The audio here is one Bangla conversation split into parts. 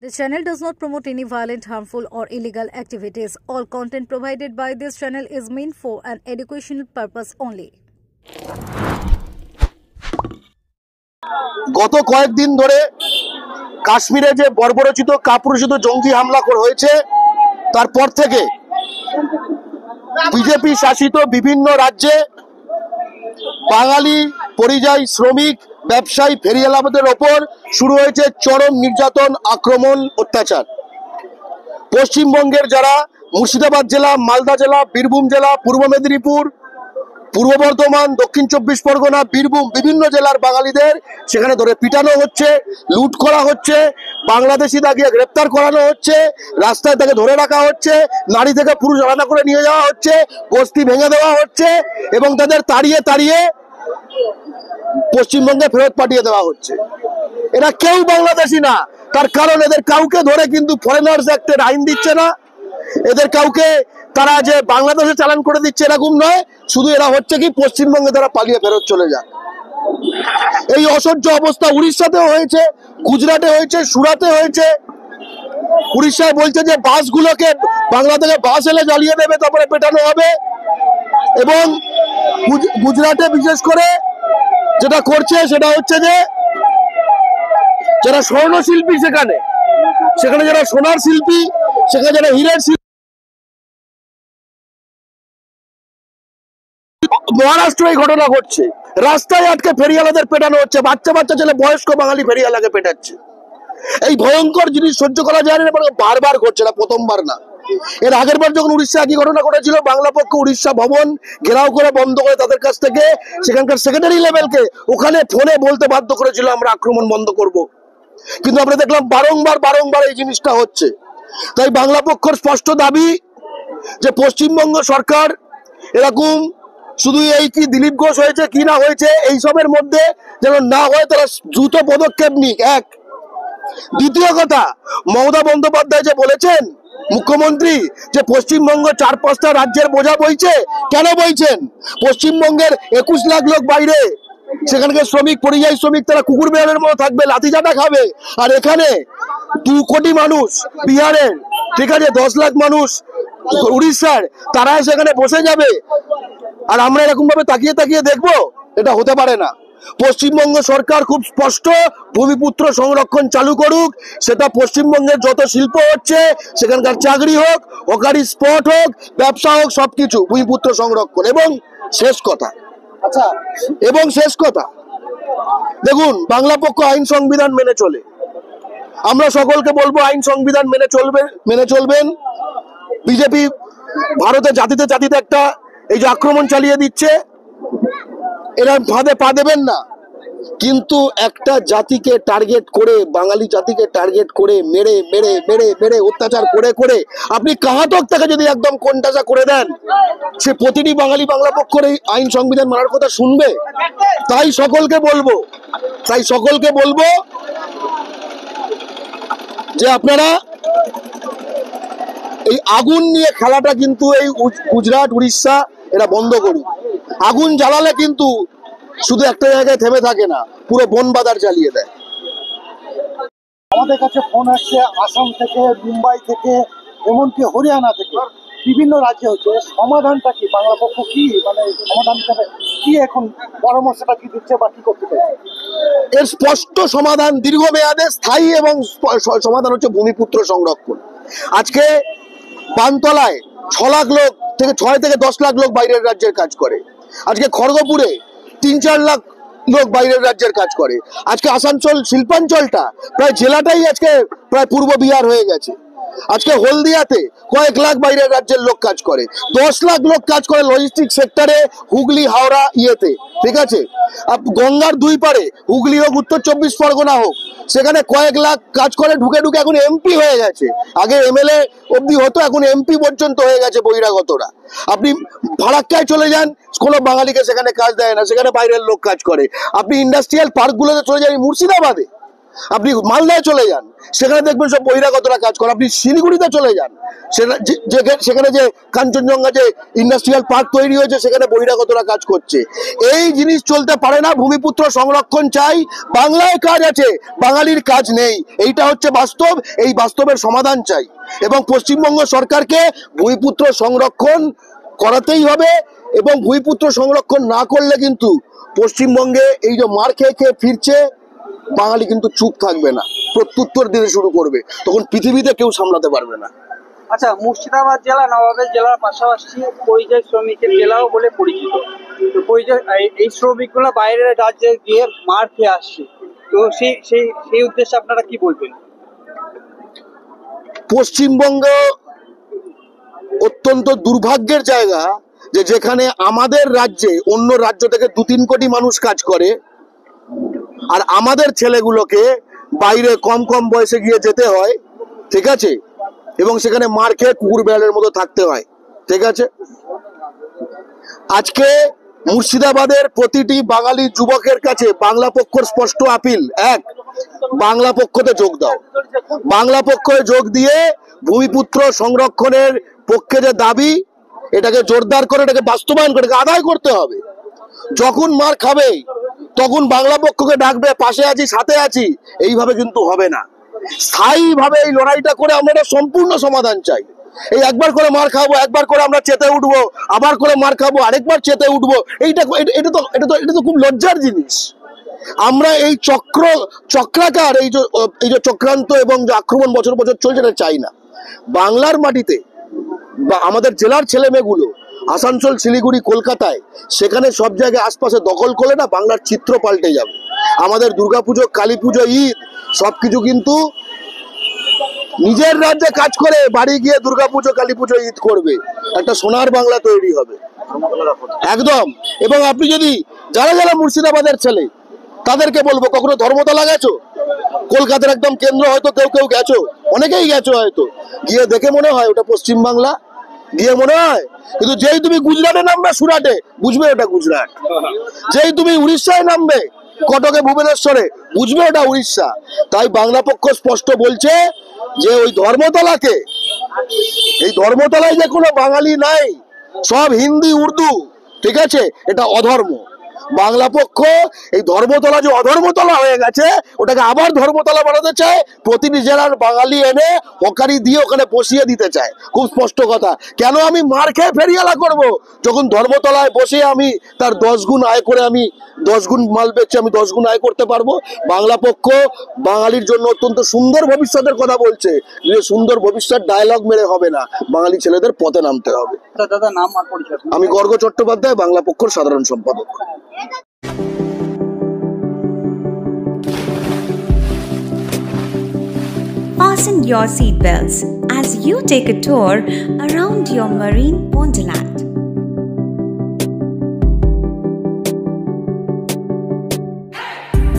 This channel does not promote any violent, harmful, or illegal activities. All content provided by this channel is meant for an educational purpose only. গত কয়েকদিন ধরে কাশ্মীরে যে বর্বরোচিত কাপুরুষিত জঙ্গি হামলা হয়েছে তারপর থেকে বিজেপি শাসিত বিভিন্ন রাজ্যে বাঙালি পরিযায়ী শ্রমিক ব্যবসায়ী ফেরিওয়ালাদের ওপর শুরু হয়েছে চরম নির্যাতন, আক্রমণ, অত্যাচার। পশ্চিমবঙ্গের যারা মুর্শিদাবাদ জেলা, মালদা জেলা, বীরভূম জেলা, পূর্ব মেদিনীপুর, পূর্ব বর্ধমান, দক্ষিণ চব্বিশ পরগনা, বীরভূম বিভিন্ন জেলার বাঙালিদের সেখানে ধরে পিটানো হচ্ছে, লুট করা হচ্ছে, বাংলাদেশি দাগিয়ে গ্রেপ্তার করানো হচ্ছে, রাস্তায় তাকে ধরে রাখা হচ্ছে, নারী থেকে পুরুষ আলাদা করে নিয়ে যাওয়া হচ্ছে, বস্তি ভেঙে দেওয়া হচ্ছে এবং তাদের তাড়িয়ে তাড়িয়ে পশ্চিমবঙ্গে ফেরত পাঠিয়ে দেওয়া হচ্ছে। এরা কেউ বাংলাদেশি না, তার কারণ এদের কাউকে ধরে কিন্তু ফরেনার্স অ্যাক্টের আইন দিচ্ছে না, এদের কাউকে তারা যে বাংলাদেশে চালান করে দিচ্ছে এরকম নয়, শুধু এরা হচ্ছে কি পশ্চিমবঙ্গে তারা পালিয়ে ফেরত চলে যায়। এই অসহ্য অবস্থা উড়িষ্যাতেও হয়েছে, গুজরাটে হয়েছে, সুরাতে হয়েছে। উড়িষ্যায় বলছে যে বাসগুলোকে বাংলাদেশে বাস এলে জ্বালিয়ে দেবে, তারপরে পেটানো হবে। এবং গুজরাটে বিশেষ করে যেটা করছে সেটা হচ্ছে যে যারা স্বর্ণ শিল্পী সেখানে যারা সোনার শিল্পী, সেখানে যারা হীরের শিল্পী, মহারাষ্ট্র এই ঘটনা ঘটছে। রাস্তায় আটকে ফেরিওয়ালাদের পেটানো হচ্ছে, বাচ্চা বাচ্চা ছেলে বয়স্ক বাঙালি ফেরিওয়ালাকে পেটাচ্ছে। এই ভয়ঙ্কর জিনিস সহ্য করা যায় না, বারবার ঘটছে, না প্রথমবার না। এর আগের বার যখন উড়িষ্যা একই ঘটনা ঘটেছিল, বাংলা পক্ষ উড়িষ্যা ভবন ঘেরাও করে বন্ধ করে তাদের কাছ থেকে সেখানকার সেক্রেটারি লেভেলকে ওখানে ফোনে বলতে বাধ্য করেছিল আমরা আক্রমণ বন্ধ করব। কিন্তু আমরা দেখলাম বারংবার এই জিনিসটা হচ্ছে। তাই বাংলা পক্ষের স্পষ্ট দাবি যে পশ্চিমবঙ্গ সরকার এরকম শুধু এই কি দিলীপ ঘোষ হয়েছে কি না হয়েছে এইসবের মধ্যে যেন না হয়, তারা দ্রুত পদক্ষেপ নিক। এক, দ্বিতীয় কথা, মমতা বন্দ্যোপাধ্যায় যে বলেছেন মুখ্যমন্ত্রী যে পশ্চিমবঙ্গ 4-5টা রাজ্যের বোঝা বইছে, কেন বইছেন? পশ্চিমবঙ্গের 21 লাখ লোক বাইরে, সেখানকার শ্রমিক পরিযায়ী শ্রমিক তারা কুকুর বেড়ালের মতো থাকবে, লাঠিচাটা খাবে। আর এখানে 2 কোটি মানুষ বিহারের, ঠিক আছে, 10 লাখ মানুষ উড়িষ্যার, তারা সেখানে বসে যাবে আর আমরা এরকম ভাবে তাকিয়ে তাকিয়ে দেখবো? এটা হতে পারে না। পশ্চিমবঙ্গ সরকার খুব স্পষ্ট ভূমিপুত্র সংরক্ষণ চালু করুক। সেটা পশ্চিমবঙ্গের যত শিল্প হচ্ছে, সেখানকার চাকরি হোক, হকারি স্পট হোক, ব্যবসা হোক, সবকিছু ভূমিপুত্র সংরক্ষণ। এবং শেষ কথা, দেখুন, বাংলা পক্ষ আইন সংবিধান মেনে চলে। আমরা সকলকে বলবো আইন সংবিধান মেনে চলবেন। বিজেপি ভারতে জাতিতে জাতিতে একটা এই যে আক্রমণ চালিয়ে দিচ্ছে, এরা ফাঁদে পা দেবেন না। কিন্তু একটা জাতিকে টার্গেট করে, বাঙালি জাতিকে টার্গেট করে মেরে মেরে মেরে মেরে অত্যাচার করে করে আপনি কাহাতক তাকে যদি একদম কোণঠাসা করে দেন, সে প্রতিটি বাঙালি বাংলা পক্ষের এই আইন সংবিধান মানার কথা শুনবে? তাই সকলকে বলবো যে আপনারা এই আগুন নিয়ে খেলাটা কিন্তু এই গুজরাট, উড়িষ্যা এরা বন্ধ করুন। আগুন জ্বালালে কিন্তু শুধু একটা জায়গায় থেমে থাকে না, পুরো বন বাজার জ্বালিয়ে দেয়। আমাদের কাছে ফোন আসছে আসাম থেকে, মুম্বাই থেকে, এমনকি হরিয়ানা থেকে, বিভিন্ন রাজ্যে হচ্ছে। সমাধানটা কি? বাংলা পক্ষ কি সমাধান কি এখন পরামর্শটা কি দিচ্ছে বা কি করতে চাই? এর স্পষ্ট সমাধান দীর্ঘমেয়াদে স্থায়ী এবং সমাধান হচ্ছে ভূমিপুত্র সংরক্ষণ। আজকে বানতলায় 6 থেকে 10 লাখ লোক বাইরের রাজ্যের কাজ করে। আজকে খড়গপুরে 3-4 লাখ লোক বাইরের রাজ্যের কাজ করে। আজকে আসানসোল শিল্পাঞ্চলটা প্রায় জেলাটাই আজকে প্রায় পূর্ব বিহার হয়ে গেছে। আজকে হলদিয়াতে কয়েক লাখ বাইরের রাজ্যের লোক কাজ করে, 10 লাখ লোক কাজ করে লজিস্টিক সেক্টরে, হুগলি হাওড়া ইয়েতে, ঠিক আছে। গঙ্গার 2 পারে, হুগলি হোক, উত্তর 24 পরগনা হোক, সেখানে কয়েক লাখ কাজ করে ঢুকে ঢুকে এখন এমপি হয়ে গেছে। আগে এমএলএ অব্দি হতো, এখন এমপি পর্যন্ত হয়ে গেছে বহিরাগতরা। আপনি ফারাক্কায় চলে যান, কোনো বাঙালিকে সেখানে কাজ দেয় না, সেখানে বাইরের লোক কাজ করে। আপনি ইন্ডাস্ট্রিয়াল পার্কগুলোতে চলে যান, মুর্শিদাবাদে আপনি মালদায় চলে যান, সেখানে দেখবেন সব বহিরাগতরা কাজ করে। আপনি শিলিগুড়িতে চলে যান, সেখানে যে কাঞ্চনজঙ্ঘা যে ইন্ডাস্ট্রিয়াল পার্ক তৈরি হয়েছে সেখানে বহিরাগতরা কাজ করছে। এই জিনিস চলতে পারে না। ভূমিপুত্র সংরক্ষণ চাই, বাংলায় কাজ আছে, বাঙালির কাজ নেই, এইটা হচ্ছে বাস্তব। এই বাস্তবের সমাধান চাই এবং পশ্চিমবঙ্গ সরকারকে ভূমিপুত্র সংরক্ষণ করাতেই হবে। এবং ভূমিপুত্র সংরক্ষণ না করলে কিন্তু পশ্চিমবঙ্গে এই যে মার খেয়ে খেয়ে ফিরছে, বাঙালি কিন্তু চুপ থাকবে না, প্রত্যুত্তর দিতে শুরু করবে, তখন পৃথিবীতে কেউ সামলাতে পারবে না। আচ্ছা, মুর্শিদাবাদ জেলা নবাবের জেলার পাশাপাশি পরিযায়ী শ্রমিকের জেলাও বলে পরিচিত। তো এই শ্রমিকগুলো বাইরের রাজ্যে গিয়ে মার খেয়ে আসছে, তো সেই উদ্দেশ্যে আপনারা কি বলবেন? পশ্চিমবঙ্গ অত্যন্ত দুর্ভাগ্যের জায়গা যে যেখানে আমাদের রাজ্যে অন্য রাজ্য থেকে 2-3 কোটি মানুষ কাজ করে, আর আমাদের ছেলেগুলোকে বাইরে কম কম বয়সে গিয়ে যেতে হয়, ঠিক আছে, এবং সেখানে মার খেয়ে কুকুর বেড়ালের মতো থাকতে হয়, ঠিক আছে। আজকে মুর্শিদাবাদের প্রতিটি বাঙালি যুবকের কাছে বাংলা পক্ষের স্পষ্ট আপিল, এক, বাংলা পক্ষতে যোগ দাও। বাংলা পক্ষে যোগ দিয়ে ভূমিপুত্র সংরক্ষণের পক্ষে যে দাবি, এটাকে জোরদার করে, এটাকে বাস্তবায়ন করে, এটাকে আদায় করতে হবে। যখন মার খাবে তখন বাংলা পক্ষকে ডাকবে, পাশে আছি, সাথে আছি, এইভাবে কিন্তু হবে না। স্থায়ীভাবে এই লড়াইটা করে আমরা একটা সম্পূর্ণ সমাধান চাই। এই একবার করে মার খাবো, একবার করে আমরা চেতে উঠবো, আবার করে মার খাবো, আরেকবার চেতে উঠবো, এটা তো খুব লজ্জার জিনিস। আমরা এই চক্রাকার এই যে চক্রান্ত এবং যে আক্রমণ বছর বছর চলছে, এটা চাই না। বাংলার মাটিতে বা আমাদের জেলার ছেলে মেয়েগুলো আসানসোল, শিলিগুড়ি, কলকাতায়, সেখানে সব জায়গায় আশপাশে দখল করলে না বাংলার চিত্র পাল্টে যাবে। আমাদের দুর্গাপুজো, কালী পুজো, ঈদ সবকিছু কিন্তু নিজের রাজ্যে কাজ করে বাড়ি গিয়ে দুর্গাপুজো, কালী পুজো, ঈদ করবে, একটা সোনার বাংলা তৈরি হবে একদম। এবং আপনি যদি যারা যারা মুর্শিদাবাদের ছেলে, তাদেরকে বলবো, কখনো ধর্মতলা গেছো? কলকাতার একদম কেন্দ্র হয়তো কেউ কেউ গেছো, অনেকেই গেছো হয়তো, গিয়ে দেখে মনে হয় ওটা পশ্চিমবাংলা, গিয়ে মনে হয়। কিন্তু যেই তুমি গুজরাটে নামবে, সুরাটে, বুঝবে ওটা গুজরাট। যেই তুমি উড়িষ্যায় নামবে, কটকে, ভুবনেশ্বরে, বুঝবে ওটা উড়িষ্যা। তাই বাংলা পক্ষ স্পষ্ট বলছে যে ওই ধর্মতলাকে, এই ধর্মতলায় যে কোনো বাঙালি নাই, সব হিন্দি, উর্দু, ঠিক আছে, এটা অধর্ম। বাংলা পক্ষ এই ধর্মতলা যে অধর্মতলা হয়ে গেছে, ওটাকে আবার ধর্মতলা বানাতে চায়। প্রতিটি জেলার বাঙালি এনে হকারি দিয়ে ওখানে বসিয়ে দিতে চায়। খুব স্পষ্ট কথা। কেন আমি মার খেয়ে ফেরিয়ালা করব, যখন ধর্মতলায় বসে আমি তার 10 গুণ আয় করে, আমি 10 গুণ মাল বেচে আমি 10 গুণ আয় করতে পারবো। বাংলা পক্ষ বাঙালির জন্য অত্যন্ত সুন্দর ভবিষ্যতের কথা বলছে। যে সুন্দর ভবিষ্যৎ ডায়লগ মেরে হবে না, বাঙালি ছেলেদের পথে নামতে হবে। দাদা, নাম আর পরিচয়? আমি গর্গ চট্টোপাধ্যায়, বাংলা পক্ষের সাধারণ সম্পাদক। Fasten your seatbelts as you take a tour around your marine wonderland.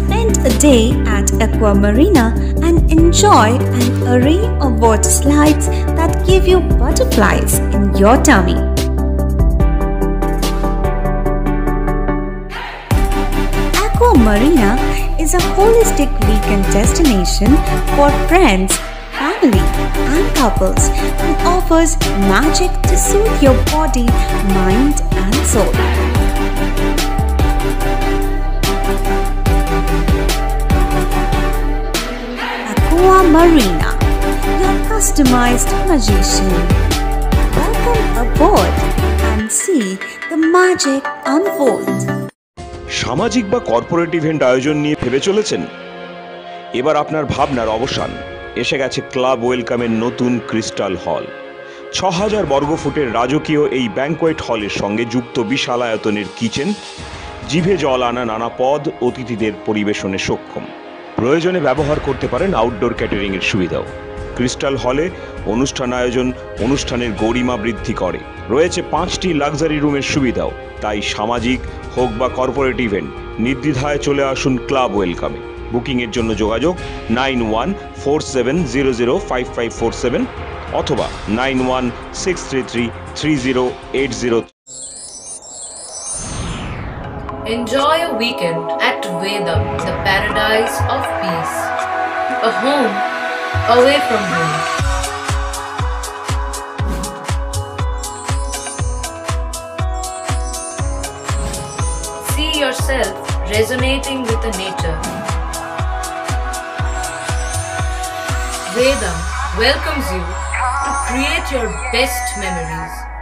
Spend a day at Aqua Marina and enjoy an array of water slides that give you butterflies in your tummy. Aqua Marina is a holistic weekend destination for friends, family, and couples and offers magic to soothe your body, mind, and soul. Aqua Marina, your customized magician. Welcome aboard and see the magic unfold. সামাজিক বা কর্পোরেট ইভেন্ট আয়োজন নিয়ে ভেবে চলেছেন? এবার আপনার ভাবনার অবসান। এসে গেছে ক্লাব ওয়েলকামের নতুন ক্রিস্টাল হল। 6000 বর্গফুটের রাজকীয় এই ব্যাংকোয়েট হলের সঙ্গে যুক্ত বিশাল আয়তনের কিচেন, জিভে জল আনা নানা পদ অতিথিদের পরিবেশনে সক্ষম। প্রয়োজনে ব্যবহার করতে পারেন আউটডোর ক্যাটারিংয়ের সুবিধাও। ক্রিস্টাল হলে অনুষ্ঠান আয়োজন অনুষ্ঠানের গরিমা বৃদ্ধি করে। রয়েছে 5টি লাক্সারি রুমের সুবিধাও। তাই সামাজিক হোক বা কর্পোরেট ইভেন্ট, নির্দ্বিধায় চলে আসুন ক্লাব ওয়েলকামে। বুকিংয়ের জন্য যোগাযোগ 9147005547 অথবা 9163333080। Enjoy a weekend at Vedam, the paradise of peace. a home away from home. See yourself resonating with the nature. Vedam welcomes you to create your best memories.